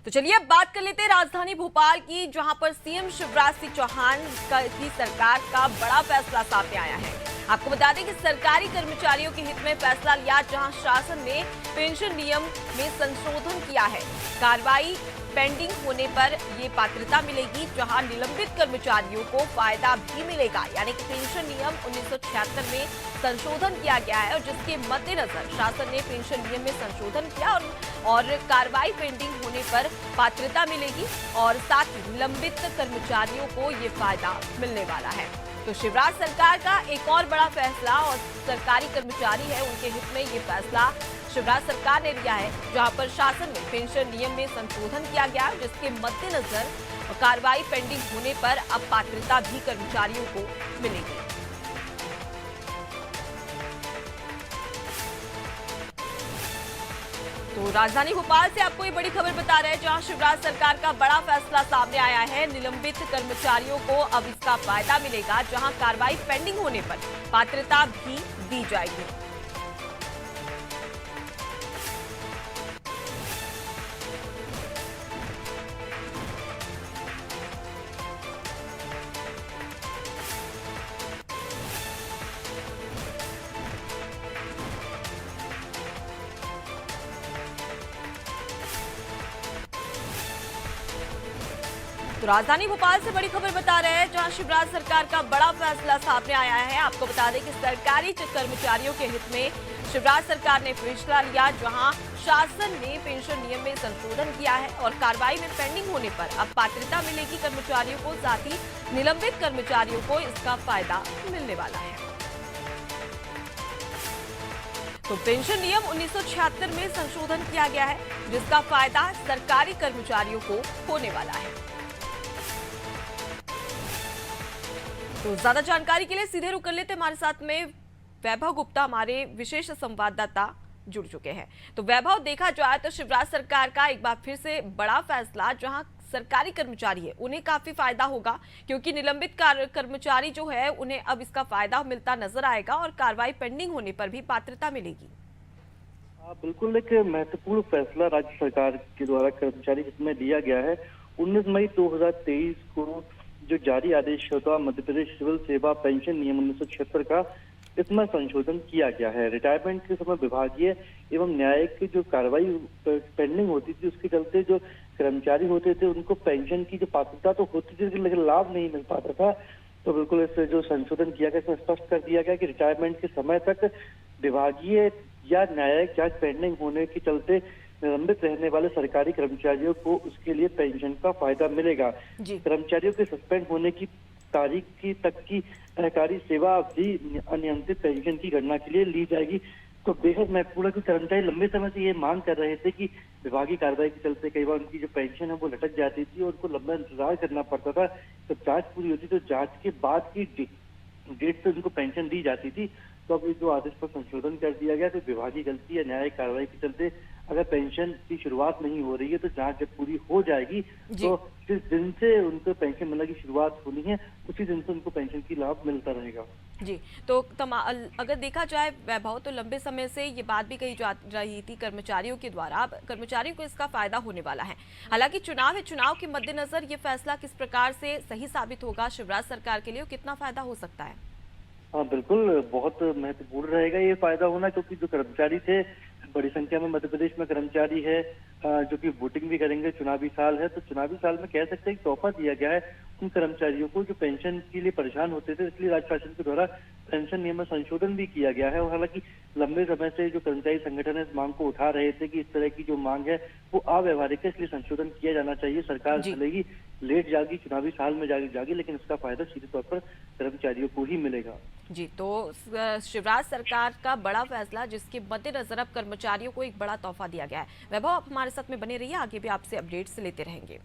तो चलिए अब बात कर लेते हैं राजधानी भोपाल की, जहां पर सीएम शिवराज सिंह चौहान की सरकार का बड़ा फैसला सामने आया है। आपको बता दें कि सरकारी कर्मचारियों के हित में फैसला लिया, जहां शासन ने पेंशन नियम में संशोधन किया है। कार्रवाई पेंडिंग होने पर ये पात्रता मिलेगी, जहां निलंबित कर्मचारियों को फायदा भी मिलेगा। यानी कि पेंशन नियम 1976 में संशोधन किया गया है और जिसके मद्देनजर शासन ने पेंशन नियम में संशोधन किया और कार्रवाई पेंडिंग होने पर पात्रता मिलेगी और साथ ही निलंबित कर्मचारियों को ये फायदा मिलने वाला है। तो शिवराज सरकार का एक और बड़ा फैसला, और सरकारी कर्मचारी है उनके हित में ये फैसला शिवराज सरकार ने लिया है, जहां पर शासन में पेंशन नियम में संशोधन किया गया, जिसके मद्देनजर कार्रवाई पेंडिंग होने पर अब पात्रता भी कर्मचारियों को मिलेगी। तो राजधानी भोपाल से आपको ये बड़ी खबर बता रहे हैं, जहां शिवराज सरकार का बड़ा फैसला सामने आया है। निलंबित कर्मचारियों को अब इसका फायदा मिलेगा, जहां कार्रवाई पेंडिंग होने पर पात्रता भी दी जाएगी। तो राजधानी भोपाल से बड़ी खबर बता रहे हैं, जहां शिवराज सरकार का बड़ा फैसला सामने आया है। आपको बता दें कि सरकारी कर्मचारियों के हित में शिवराज सरकार ने फैसला लिया, जहां शासन ने पेंशन नियम में संशोधन किया है और कार्रवाई में पेंडिंग होने पर अब पात्रता मिलेगी कर्मचारियों को, साथ ही निलंबित कर्मचारियों को इसका फायदा मिलने वाला है। तो पेंशन नियम 1976 में संशोधन किया गया है, जिसका फायदा सरकारी कर्मचारियों को होने वाला है। तो ज्यादा जानकारी के लिए सीधे रुक कर लेते हमारे साथ में वैभव गुप्ता, हमारे विशेष संवाददाता जुड़ चुके हैं। तो वैभव, देखा जाए तो शिवराज सरकार का एक बार फिर से बड़ा फैसला, जहां सरकारी कर्मचारी है उन्हें काफी फायदा होगा, क्योंकि निलंबित कर्मचारी जो है उन्हें अब इसका फायदा मिलता नजर आएगा और कार्रवाई पेंडिंग होने पर भी पात्रता मिलेगी। बिल्कुल, एक महत्वपूर्ण फैसला राज्य सरकार के द्वारा कर्मचारी हित में लिया गया है। 19 मई 2023 को जो जारी आदेश होता मध्य प्रदेश सिविल सेवा पेंशन नियम 1976 का, इसमें संशोधन किया गया है। रिटायरमेंट के समय विभागीय एवं न्यायिक की जो कार्रवाई पेंडिंग होती थी, उसके चलते जो कर्मचारी होते थे उनको पेंशन की जो पात्रता तो होती थी, लेकिन लाभ नहीं मिल पाता था। तो बिल्कुल इससे जो संशोधन किया गया, इसमें स्पष्ट कर दिया गया कि रिटायरमेंट के समय तक विभागीय या न्यायिक जांच पेंडिंग होने के चलते निलंबित रहने वाले सरकारी कर्मचारियों को उसके लिए पेंशन का फायदा मिलेगा। कर्मचारियों के सस्पेंड होने की तारीख की तक की सरकारी सेवा अवधि अनियंत्रित पेंशन की गणना के लिए ली जाएगी। तो बेहद महत्वपूर्ण, कि कर्मचारी लंबे समय से ये मांग कर रहे थे कि विभागीय कार्रवाई के चलते कई बार उनकी जो पेंशन है वो लटक जाती थी और उनको लंबा इंतजार करना पड़ता था। तो जांच पूरी होती तो जांच के बाद की डेट से उनको पेंशन दी जाती थी। तो अब जो आदेश पर संशोधन कर दिया गया, तो विभागीय गलती या न्यायिक कार्रवाई के चलते अगर पेंशन की शुरुआत नहीं हो रही है, तो जांच जब पूरी हो जाएगी तो जिस दिन से उनको पेंशन मिलने की शुरुआत होनी है, उसी दिन से उनको पेंशन की लाभ मिलता रहेगा। जी, तो अगर देखा जाए वैभव, तो लंबे समय से ये बात भी कही जा रही थी कर्मचारियों के द्वारा, अब कर्मचारियों को इसका फायदा होने वाला है। हालांकि चुनाव है, चुनाव के मद्देनजर ये फैसला किस प्रकार से सही साबित होगा शिवराज सरकार के लिए, कितना फायदा हो सकता है? हाँ बिल्कुल, बहुत महत्वपूर्ण रहेगा ये फायदा होना, क्योंकि जो कर्मचारी थे, बड़ी संख्या में मध्य प्रदेश में कर्मचारी है जो कि वोटिंग भी करेंगे। चुनावी साल है, तो चुनावी साल में कह सकते हैं कि तोहफा दिया गया है उन कर्मचारियों को जो पेंशन के लिए परेशान होते थे। इसलिए राज्य शासन के द्वारा पेंशन नियम में संशोधन भी किया गया है। और हालांकि लंबे समय से जो कर्मचारी संगठन है इस मांग को उठा रहे थे कि इस तरह की जो मांग है वो अव्यवहारिक है, इसलिए संशोधन किया जाना चाहिए। सरकार चलेगी, लेट जागी, चुनावी साल में जागी, लेकिन इसका फायदा सीधे तौर पर कर्मचारियों को ही मिलेगा। जी, तो शिवराज सरकार का बड़ा फैसला, जिसके मद्देनजर अब कर्मचारियों को एक बड़ा तोहफा दिया गया है। वैभव, आप हमारे साथ में बने रहिए, आगे भी आपसे अपडेट्स लेते रहेंगे।